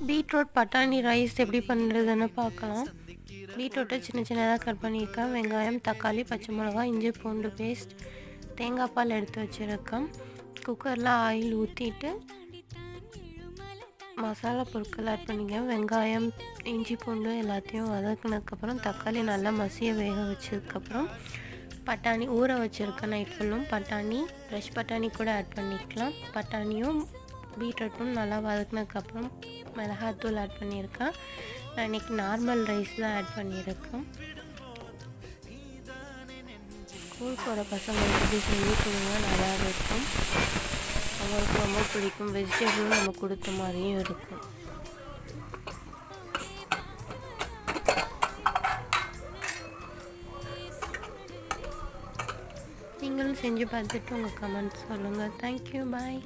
Beetroot பட்டாணி rice எப்படி பண்ணுறதுன்னு பார்க்கலாம். பீட்ரூட்டை சின்ன சின்னதாக கட் பண்ணியிருக்கேன். வெங்காயம், தக்காளி, பச்சை மிளகாய், இஞ்சி பூண்டு பேஸ்ட், தேங்காய் பால் எடுத்து வச்சுருக்கேன். குக்கரில் ஆயில் ஊற்றிட்டு மசாலா பொருட்கள் ஆட் பண்ணிக்கேன். வெங்காயம், இஞ்சி பூண்டு எல்லாத்தையும் வதக்குனதுக்கப்புறம் தக்காளி நல்லா மசிய வேக வச்சதுக்கப்புறம் பட்டாணி ஊற வச்சுருக்கேன் நைட் ஃபுல்லும். பட்டாணி ஃப்ரெஷ் பட்டாணி கூட ஆட் பண்ணிக்கலாம். பட்டாணியும் பீட்ரூட்டும் நல்லா வதக்குனதுக்கப்புறம் மிளகாத்தூள் ஆட் பண்ணியிருக்கேன். நான் இன்றைக்கி நார்மல் ரைஸ் தான் ஆட் பண்ணியிருக்கேன். ஸ்கூல் போகிற பசங்களுக்கு இப்படி செஞ்சு கொடுங்க, நல்லா இருக்கும். அவங்களுக்கு ரொம்ப பிடிக்கும். வெஜிடபிளும் நம்ம கொடுத்த மாதிரியும் இருக்கும். நீங்களும் செஞ்சு பார்த்துட்டு உங்கள் கமெண்ட்ஸ் சொல்லுங்கள். தேங்க்யூ, பாய்.